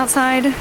outside.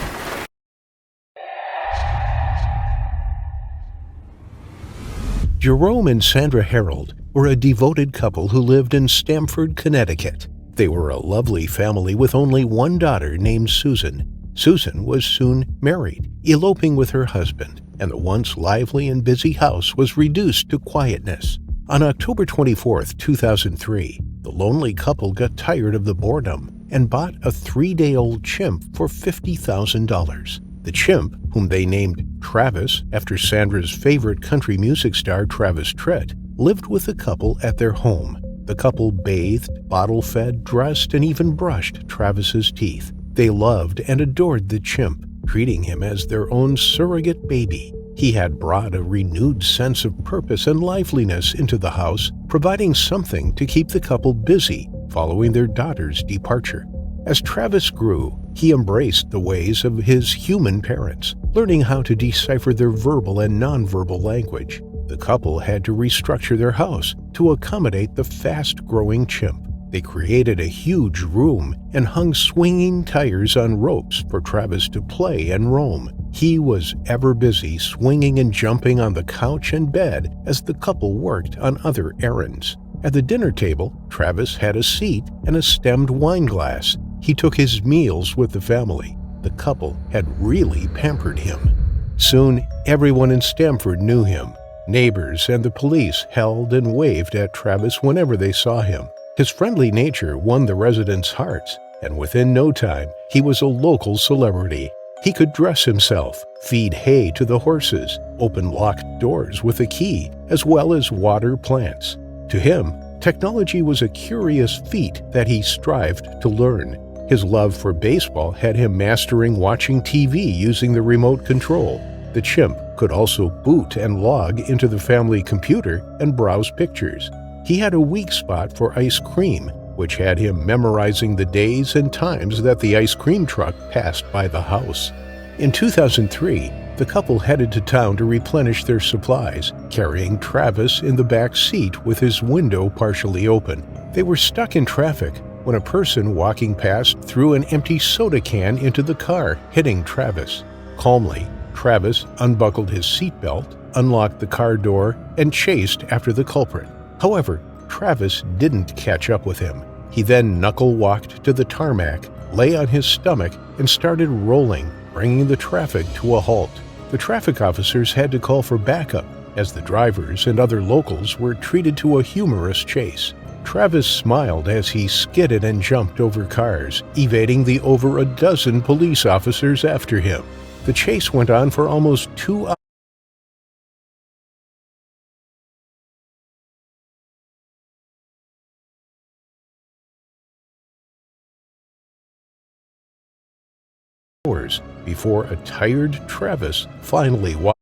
Jerome and Sandra Harold were a devoted couple who lived in Stamford, Connecticut. They were a lovely family with only one daughter named Susan. Susan was soon married, eloping with her husband, and the once lively and busy house was reduced to quietness. On October 24, 2003, the lonely couple got tired of the boredom and bought a 3-day-old chimp for $50,000. The chimp, whom they named Travis after Sandra's favorite country music star Travis Tritt, lived with the couple at their home. The couple bathed, bottle-fed, dressed, and even brushed Travis's teeth. They loved and adored the chimp, treating him as their own surrogate baby. He had brought a renewed sense of purpose and liveliness into the house, providing something to keep the couple busy following their daughter's departure. As Travis grew, he embraced the ways of his human parents, learning how to decipher their verbal and nonverbal language. The couple had to restructure their house to accommodate the fast-growing chimp. They created a huge room and hung swinging tires on ropes for Travis to play and roam. He was ever busy swinging and jumping on the couch and bed as the couple worked on other errands. At the dinner table, Travis had a seat and a stemmed wine glass. He took his meals with the family. The couple had really pampered him. Soon, everyone in Stamford knew him. Neighbors and the police held and waved at Travis whenever they saw him. His friendly nature won the residents' hearts, and within no time, he was a local celebrity. He could dress himself, feed hay to the horses, open locked doors with a key, as well as water plants. To him, technology was a curious feat that he strived to learn. His love for baseball had him mastering watching TV using the remote control. The chimp could also boot and log into the family computer and browse pictures. He had a weak spot for ice cream, which had him memorizing the days and times that the ice cream truck passed by the house. In 2003, the couple headed to town to replenish their supplies, carrying Travis in the back seat with his window partially open. They were stuck in traffic when a person walking past threw an empty soda can into the car, hitting Travis. Calmly, Travis unbuckled his seatbelt, unlocked the car door, and chased after the culprit. However, Travis didn't catch up with him. He then knuckle-walked to the tarmac, lay on his stomach, and started rolling, bringing the traffic to a halt. The traffic officers had to call for backup, as the drivers and other locals were treated to a humorous chase. Travis smiled as he skidded and jumped over cars, evading the over a dozen police officers after him. The chase went on for almost 2 hours before a tired Travis finally walked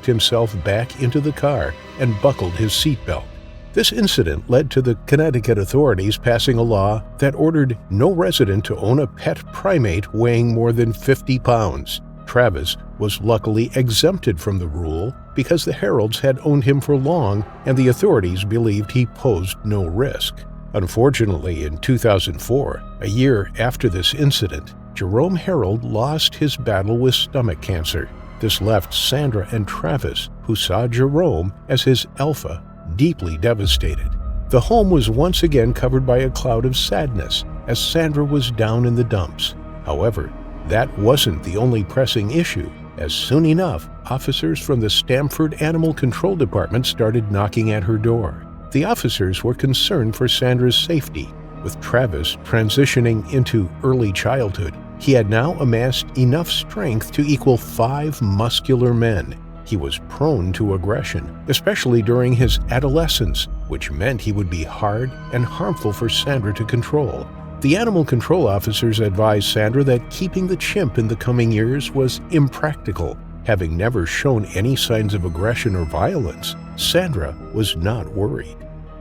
himself back into the car and buckled his seatbelt. This incident led to the Connecticut authorities passing a law that ordered no resident to own a pet primate weighing more than 50 pounds. Travis was luckily exempted from the rule because the Heralds had owned him for long and the authorities believed he posed no risk. Unfortunately, in 2004, a year after this incident, Jerome Harold lost his battle with stomach cancer. This left Sandra and Travis, who saw Jerome as his alpha, deeply devastated. The home was once again covered by a cloud of sadness as Sandra was down in the dumps. However, that wasn't the only pressing issue, as soon enough, officers from the Stamford Animal Control Department started knocking at her door. The officers were concerned for Sandra's safety, With Travis transitioning into early childhood, he had now amassed enough strength to equal 5 muscular men. He was prone to aggression, especially during his adolescence, which meant he would be hard and harmful for Sandra to control. The animal control officers advised Sandra that keeping the chimp in the coming years was impractical. Having never shown any signs of aggression or violence, Sandra was not worried.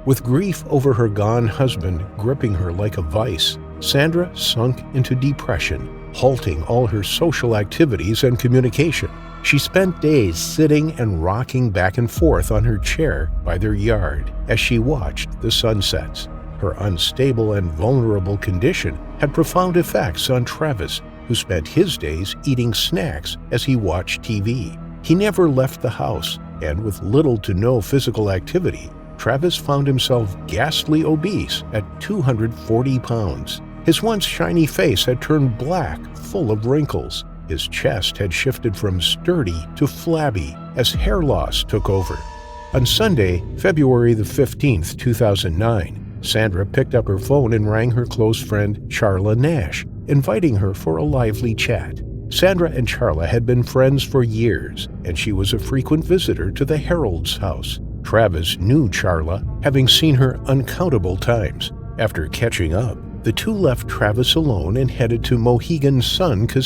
With grief over her gone husband gripping her like a vice, Sandra sunk into depression, halting all her social activities and communication. She spent days sitting and rocking back and forth on her chair by their yard as she watched the sunsets. Her unstable and vulnerable condition had profound effects on Travis, who spent his days eating snacks as he watched TV. He never left the house, and with little to no physical activity, Travis found himself ghastly obese at 240 pounds. His once shiny face had turned black, full of wrinkles. His chest had shifted from sturdy to flabby as hair loss took over. On Sunday, February the 15th, 2009, Sandra picked up her phone and rang her close friend Charla Nash, inviting her for a lively chat. Sandra and Charla had been friends for years, and she was a frequent visitor to the Herald's house. Travis knew Charla, having seen her uncountable times. After catching up, the two left Travis alone and headed to Mohegan Sun Casino.